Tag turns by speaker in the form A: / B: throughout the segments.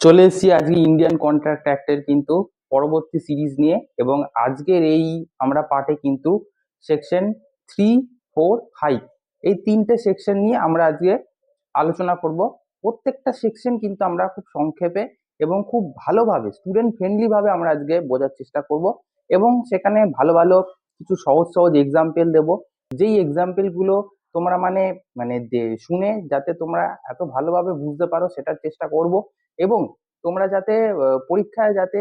A: চলে এসেছি আজকে ইন্ডিয়ান কন্ট্রাক্ট অ্যাক্টের কিন্তু পরবর্তী সিরিজ নিয়ে। এবং আজকের এই আমরা পার্টে কিন্তু সেকশন 3, 4, 5 এই তিনটে সেকশন নিয়ে আমরা আজকে আলোচনা করব। প্রত্যেকটা সেকশন কিন্তু আমরা খুব সংক্ষেপে এবং খুব ভালোভাবে স্টুডেন্ট ফ্রেন্ডলি ভাবে আমরা আজকে বোঝার চেষ্টা করব, এবং সেখানে ভালো ভালো কিছু সহজ সহজ এক্সাম্পল দেব, যেই এক্সাম্পল গুলো তোমরা মানে মানে শুনে যাতে তোমরা এত ভালোভাবে বুঝতে পারো সেটার চেষ্টা করব। এবং তোমরা যাতে পরীক্ষায় যাতে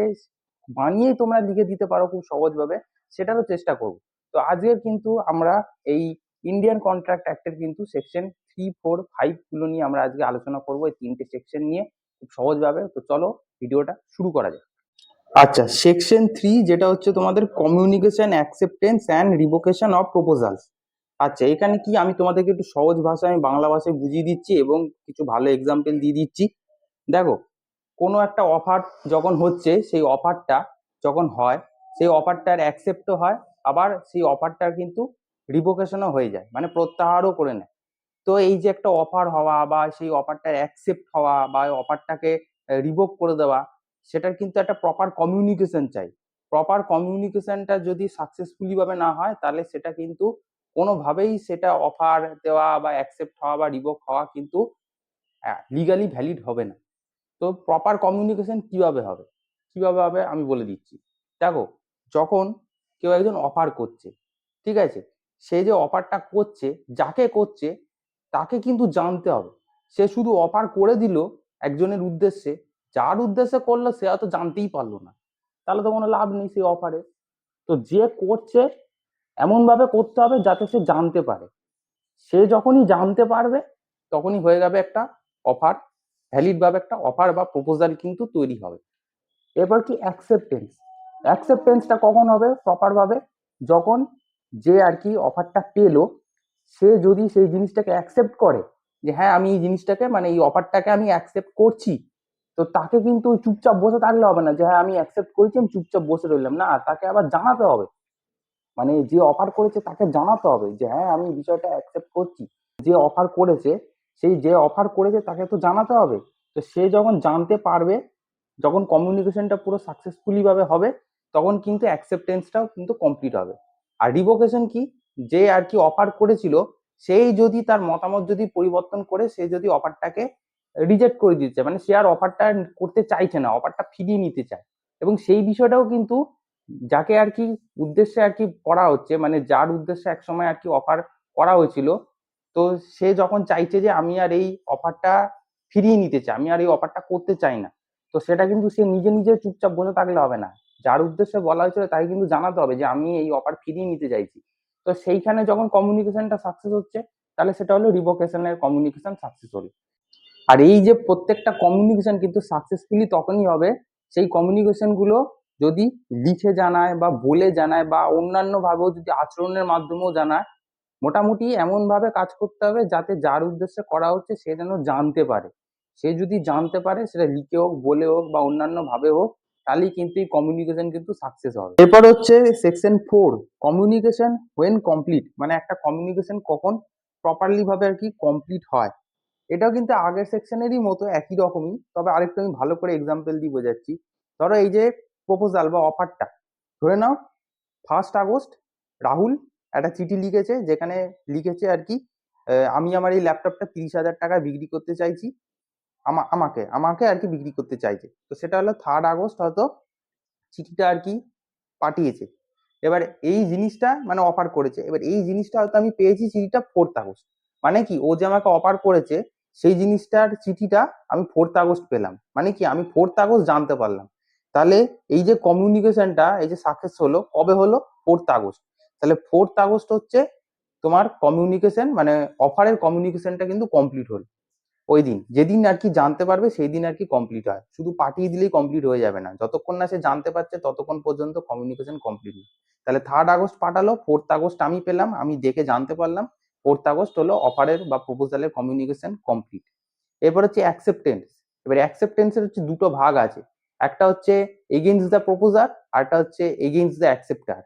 A: বানিয়ে তোমরা লিখে দিতে পারো খুব সহজভাবে, সেটারও চেষ্টা করব। তো আজকের কিন্তু আমরা এই ইন্ডিয়ান কন্ট্রাক্ট অ্যাক্টের কিন্তু সেকশন 3, 4, 5 গুলো নিয়ে আমরা আজকে আলোচনা করব, এই তিনটে সেকশন নিয়ে খুব সহজভাবে। তো চলো ভিডিওটা শুরু করা যাক। আচ্ছা, সেকশন 3 যেটা হচ্ছে তোমাদের communication acceptance and revocation of proposals. আচ্ছা, এখানে কি আমি তোমাদেরকে একটু সহজ ভাষায় আমি বাংলা ভাষায় বুঝিয়ে দিচ্ছি এবং কিছু ভালো এক্সাম্পল দিয়ে দিচ্ছি। দেখো, কোনো একটা অফার যখন হচ্ছে, সেই অফারটা যখন হয়, সেই অফারটার অ্যাকসেপ্টও হয়, আবার সেই অফারটার কিন্তু রিভোকেশনও হয়ে যায়, মানে প্রত্যাহারও করে নেয়। তো এই যে একটা অফার হওয়া বা সেই অফারটার অ্যাকসেপ্ট হওয়া বা অফারটাকে রিভোক করে দেওয়া, সেটার কিন্তু একটা প্রপার কমিউনিকেশন চাই। প্রপার কমিউনিকেশনটা যদি সাকসেসফুলি ভাবে না হয়, তাহলে সেটা কিন্তু কোনোভাবেই সেটা অফার দেওয়া বা অ্যাকসেপ্ট হওয়া বা রিভোক হওয়া কিন্তু লিগালি ভ্যালিড হবে না। তো প্রপার কমিউনিকেশন কিভাবে হবে আমি বলে দিচ্ছি। দেখো, যখন কেউ একজন অফার করছে, ঠিক আছে, সে যে অফারটা করছে, যাকে করছে তাকে কিন্তু জানতে হবে। সে শুধু অফার করে দিল একজনের উদ্দেশ্যে, যার উদ্দেশ্যে করলো সে হয়তো জানতেই পারলো না, তাহলে তো কোনো লাভ নেই সেই অফারে। তো যে করছে এমন ভাবে করতে হবে যাতে সে জানতে পারে। সে যখনই জানতে পারবে তখনই হয়ে যাবে একটা অফার, ভ্যালিড ভাবে একটা অফার বা প্রপোজাল কিন্তু তৈরি হবে। এবার কি অ্যাকসেপ্টেন্স, অ্যাকসেপ্টেন্সটা কখন হবে প্রপার ভাবে? যখন যে আর কি অফারটা পেলো, সে যদি সেই জিনিসটাকে অ্যাকসেপ্ট করে যে হ্যাঁ আমি এই জিনিসটাকে মানে এই অফারটাকে আমি অ্যাকসেপ্ট করছি, তো তাকে কিন্তু চুপচাপ বসে থাকলে হবে না যে হ্যাঁ আমি অ্যাকসেপ্ট করেছি আমি চুপচাপ বসে রইলাম, না, তাকে আবার জানাতে হবে। মানে যে অফার করেছে তাকে জানাতে হবে যে হ্যাঁ আমি বিষয়টা অ্যাকসেপ্ট করছি। যে অফার করেছে, যে অফার করেছে তাকে তো জানাতে হবে। তো সে যখন জানতে পারবে, যখন কমিউনিকেশনটা পুরো সাকসেসফুলি ভাবে হবে, তখন কিন্তু অ্যাকসেপ্টেন্সটাও কিন্তু কমপ্লিট হবে। আর রিভোকেশন কি? যে আর কি অফার করেছিল, সেই যদি তার মতামত যদি পরিবর্তন করে সে যদি অফারটাকে রিজেক্ট করে দিচ্ছে, মানে সে আর অফারটা করতে চাইছে না, অফারটা ফিরিয়ে নিতে চায়, এবং সেই বিষয়টাও কিন্তু যাকে আর কি উদ্দেশ্যে আর কি করা হচ্ছে, মানে যার উদ্দেশ্যে একসময় আর কি অফার করা হয়েছিল, তো সে যখন চাইছে যে আমি আর এই অফারটা ফিরিয়ে নিতে চাই, আমি আর এই অফারটা করতে চাই না, তো সেটা কিন্তু সে নিজে নিজে চুপচাপ বসে থাকলে হবে না। যার উদ্দেশ্যে বলা হয়েছিল তাকে কিন্তু জানাতে হবে যে আমি এই অফার ফিরিয়ে নিতে চাইছি। তো সেইখানে যখন কমিউনিকেশনটা সাকসেস হচ্ছে, তাহলে সেটা হলো রিভোকেশনের কমিউনিকেশন সাকসেস হলো। আর এই যে প্রত্যেকটা কমিউনিকেশন কিন্তু সাকসেসফুলি তখনই হবে, সেই কমিউনিকেশন গুলো যদি লিখে জানায় বা বলে জানায় বা অন্যান্য ভাবেও যদি আচরণের মাধ্যমেও জানায়, মোটামুটি এমন ভাবে কাজ করতে হবে যাতে যার উদ্দেশ্যে করা হচ্ছে সে যেন জানতে পারে। সে যদি জানতে পারে, সেটা লিখে হোক বলে হোক বা অন্যান্য ভাবে হোক, তাহলেই কিন্তু এই কমিউনিকেশন কিন্তু সাকসেস হবে। এরপর হচ্ছে সেকশন 4, কমিউনিকেশন হোয়েন কমপ্লিট, মানে একটা কমিউনিকেশন কখন প্রপারলি ভাবে আর কি কমপ্লিট হয়। এটাও কিন্তু আগের সেকশনেরই মতো একই রকমই, তবে আরেকটু আমি ভালো করে এক্সাম্পল দিয়ে বোঝাচ্ছি। ধরো এই যে প্রপোজাল বা অফারটা, ধরে নাও 1 আগস্ট রাহুল একটা চিঠি লিখেছে, যেখানে লিখেছে আর কি আমি আমার এই ল্যাপটপটা 30,000 টাকায় বিক্রি করতে চাইছি, আমাকে আমাকে আর কি বিক্রি করতে চাইছে। তো সেটা হলো 3 আগস্ট হয়তো চিঠিটা আর কি পাঠিয়েছে। এবার এই জিনিসটা মানে অফার করেছে, এবার এই জিনিসটা হয়তো আমি পেয়েছি চিঠিটা 4 আগস্ট। মানে কি, ও যে আমাকে অফার করেছে সেই জিনিসটার চিঠিটা আমি 4 আগস্ট পেলাম, মানে কি আমি 4 আগস্ট জানতে পারলাম। তাহলে এই যে কমিউনিকেশনটা এই যে সাকসেস হলো কবে হলো? 4 আগস্ট। তাহলে 4 আগস্ট হচ্ছে তোমার কমিউনিকেশন, মানে অফারের কমিউনিকেশনটা কিন্তু কমপ্লিট হলো। ওই দিন যেদিন আর কি জানতে পারবে সেই দিন আর কি কমপ্লিট হয়, শুধু পাঠিয়ে দিলেই কমপ্লিট হয়ে যাবে না, যতক্ষণ না সে জানতে পারছে ততক্ষণ পর্যন্ত কমিউনিকেশন কমপ্লিট না। তাহলে 3 আগস্ট পাঠালো, 4 আগস্ট আমি পেলাম, আমি দেখে জানতে পারলাম, 4 আগস্ট হলো অফারের বা প্রপোজালের কমিউনিকেশন কমপ্লিট। এরপর হচ্ছে অ্যাকসেপ্টেন্স। এবার অ্যাকসেপ্টেন্সের হচ্ছে দুটো ভাগ আছে, একটা হচ্ছে এগেইনস্ট দ্য প্রপোজার, আর একটা হচ্ছে এগেইনস্ট দ্য অ্যাকসেপ্টার।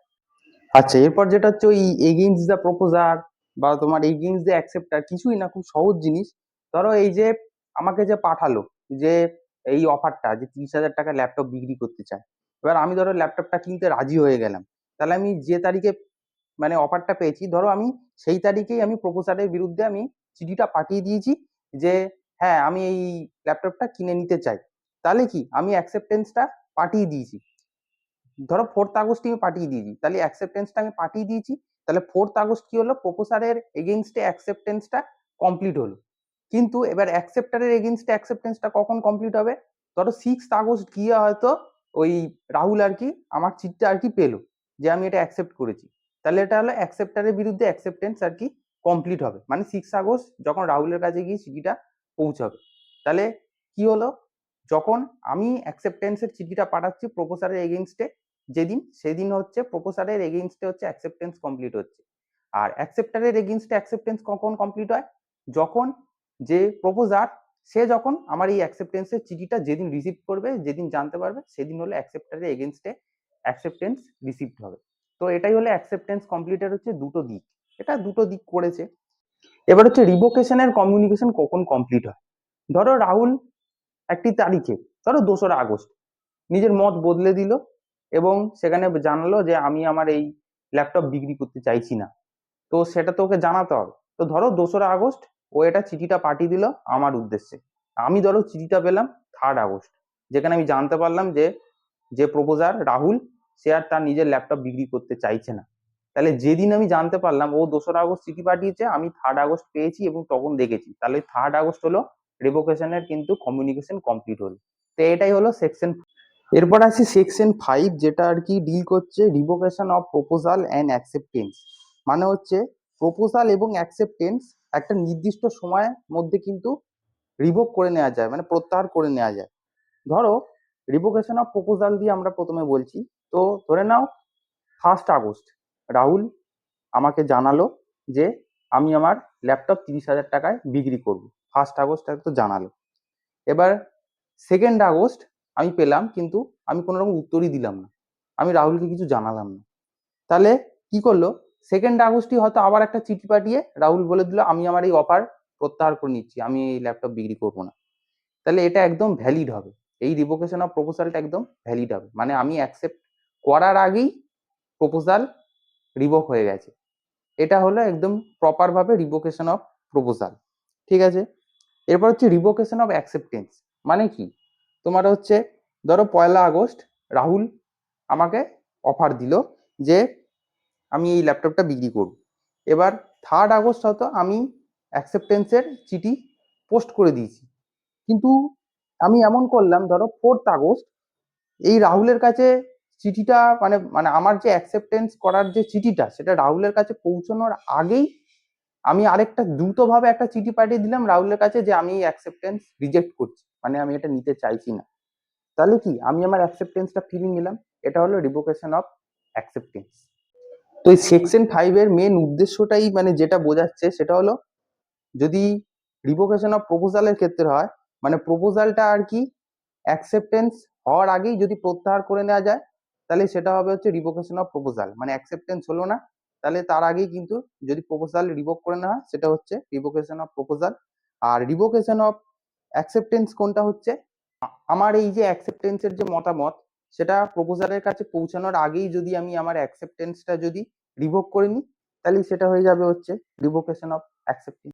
A: আচ্ছা, এরপর যেটা হচ্ছে ওই এগেইনস্ট দ্য প্রপোজার বা তোমার এগেইনস্ট দ্য অ্যাকসেপ্টার কিছুই না, খুব সহজ জিনিস। ধরো এই যে আমাকে যে পাঠালো, যে এই অফারটা যে 30,000 টাকার ল্যাপটপ বিক্রি করতে চায়। এবার আমি ধরো ল্যাপটপটা কিনতে রাজি হয়ে গেলাম, তাহলে আমি যে তারিখে মানে অফারটা পেয়েছি, ধরো আমি সেই তারিখেই আমি প্রপোজালের বিরুদ্ধে আমি চিঠিটা পাঠিয়ে দিয়েছি যে হ্যাঁ আমি এই ল্যাপটপটা কিনে নিতে চাই। তাহলে কি আমি অ্যাকসেপ্টেন্সটা পাঠিয়ে দিয়েছি, ধরো 4th আগস্ট আমি পাঠিয়ে দিয়েছি, তাহলে অ্যাকসেপ্টেন্সটা আমি পাঠিয়ে দিয়েছি। তাহলে 4th আগস্ট কি হলো, প্রপোজালের এগেইনস্টে অ্যাকসেপ্টেন্সটা কমপ্লিট হলো। কিন্তু এবার অ্যাকসেপ্টারের এগেইনস্টে অ্যাকসেপ্টেন্সটা কখন কমপ্লিট হবে, ধরো 6th আগস্ট গিয়ে হয়তো ওই রাহুল আর কি আমার চিঠিটা আর কি পেলো যে আমি এটা অ্যাকসেপ্ট করেছি। তাহলে এটা হলো অ্যাকসেপ্টারের বিরুদ্ধে অ্যাকসেপ্টেন্স আর কি কমপ্লিট হবে, মানে 6 আগস্ট যখন রাহুলের কাছে গিয়ে চিঠিটা পৌঁছাবে। তাহলে কি হলো, যখন আমি অ্যাকসেপ্টেন্সের চিঠিটা পাঠাচ্ছি প্রপোজালের এগেইনস্টে যেদিন, সেদিন হচ্ছে প্রপোজালের এগেইনস্টে হচ্ছে অ্যাকসেপ্টেন্স কমপ্লিট হচ্ছে। আর অ্যাকসেপ্টারের এগেইনস্টে অ্যাকসেপ্টেন্স কখন কমপ্লিট হয়, যখন যে প্রপোজার সে যখন আমার এই অ্যাকসেপ্টেন্সের চিঠিটা যেদিন রিসিভ করবে, যেদিন জানতে পারবে, সেদিন হলো অ্যাকসেপ্টারের এগেইনস্টে অ্যাকসেপ্টেন্স রিসিভড হবে। তো এটাই হলো অ্যাকসেপ্টেন্স কমপ্লিটের হচ্ছে দুটো দিক, এটা দুটো দিক করেছে। এবার হচ্ছে রিভোকেশনের কমিউনিকেশন কখন কমপ্লিট হয়, ধরো রাহুল একটি তারিখে, ধরো 2রা আগস্ট নিজের মত বদলে দিল এবং সেখানে জানালো যে আমি আমার এই ল্যাপটপ বিক্রি করতে চাইছি না। তো সেটা তো ওকে জানাতে হবে। তো ধরো 2রা আগস্ট ও এটা চিঠিটা পাঠিয়ে দিল আমার উদ্দেশ্যে। আমি ধরো চিঠিটা পেলাম 3rd আগস্ট, যেখানে আমি জানতে পারলাম যে যে প্রপোজার রাহুল সে আর তার নিজের ল্যাপটপ বিক্রি করতে চাইছে না। তাহলে যেদিন আমি জানতে পারলাম ও 2রা আগস্ট চিঠি পাঠিয়েছে, আমি 3rd আগস্ট পেয়েছি এবং তখন দেখেছি, তাহলে 3rd আগস্ট হলো রিভোকেশনের কিন্তু কমিউনিকেশন কমপ্লিট হলো। তো এটাই হলো সেকশন। এরপর আছে সেকশন 5, যেটা আর কি ডিল করছে revocation of proposal and acceptance. মানে হচ্ছে প্রপোজাল এবং অ্যাকসেপ্টেন্স একটা নির্দিষ্ট সময়ের মধ্যে কিন্তু রিভোক করে নেওয়া যায়, মানে প্রত্যাহার করে নেওয়া যায়। ধরো রিভোকেশন অফ প্রপোজাল দিয়ে আমরা প্রথমে বলছি। তো ধরে নাও 1st আগস্ট রাহুল আমাকে জানালো যে আমি আমার ল্যাপটপ 30,000 টাকায় বিক্রি করব, 1st আগস্ট তো জানালো। এবার 2nd আগস্ট আমি পেলাম, কিন্তু আমি কোনো রকম উত্তরই দিলাম না, আমি রাহুলকে কিছু জানালাম না। তাহলে কি করলো, 2nd আগস্টই হয়তো আবার একটা চিঠি পাঠিয়ে রাহুল বলে দিল আমি আমার এই অফার প্রত্যাহার করে নিচ্ছি, আমি এই ল্যাপটপ বিক্রি করবো না। তাহলে এটা একদম ভ্যালিড হবে, এই রিভোকেশন অফ প্রপোজালটা একদম ভ্যালিড হবে, মানে আমি অ্যাকসেপ্ট করার আগেই প্রপোজাল রিভোক হয়ে গেছে। এটা হলো একদম প্রপার ভাবে রিভোকেশন অফ প্রপোজাল। ঠিক আছে, এরপর হচ্ছে রিভোকেশন অফ অ্যাকসেপ্টেন্স। মানে কি, তোমার হচ্ছে ধরো 1লা আগস্ট রাহুল আমাকে অফার দিল যে আমি এই ল্যাপটপটা বিক্রি করব। এবার 3rd আগস্ট হয়তো আমি অ্যাকসেপ্টেন্সের চিঠি পোস্ট করে দিয়েছি, কিন্তু আমি এমন করলাম ধরো 4th আগস্ট এই রাহুলের কাছে চিঠিটা মানে মানে আমার যে অ্যাকসেপ্টেন্স করার যে চিঠিটা সেটা রাহুলের কাছে পৌঁছানোর আগেই আমি আরেকটা দ্রুতভাবে একটা চিঠি পাঠিয়ে দিলাম রাহুলের কাছে যে আমি অ্যাকসেপ্টেন্স রিজেক্ট করছি, মানে আমি এটা নিতে চাইছি না। তাহলে কি আমি আমার অ্যাকসেপ্টেন্সটা ফিরিয়ে নিলাম, এটা হলো রিভোকেশন অফ অ্যাকসেপ্টেন্স। তো এই সেকশন 5 এর মেন উদ্দেশ্যটাই মানে যেটা বোঝাচ্ছে সেটা হলো, যদি রিভোকেশন অফ প্রপোজালের ক্ষেত্রে হয়, মানে প্রপোজালটা আর কি অ্যাকসেপ্টেন্স হওয়ার আগেই যদি প্রত্যাহার করে নেওয়া যায়, তাহলে সেটা হবে হচ্ছে রিভোকেশন অফ প্রপোজাল। মানে অ্যাকসেপ্টেন্স হলো না, তাহলে তার আগেই কিন্তু যদি প্রপোজাল রিভোক করে নেওয়া হয় সেটা হচ্ছে রিভোকেশন অফ প্রপোজাল। আর রিভোকেশন অফ অ্যাকসেপ্টেন্স কোনটা হচ্ছে, আমার এই যে অ্যাকসেপ্টেন্সের যে মতামত সেটা প্রপোজালের কাছে পৌঁছানোর আগেই যদি আমি আমার অ্যাকসেপ্টেন্সটা যদি রিভোক করে নিই, তাহলে সেটা হয়ে যাবে হচ্ছে রিভোকেশন অফ অ্যাকসেপ্টেন্স।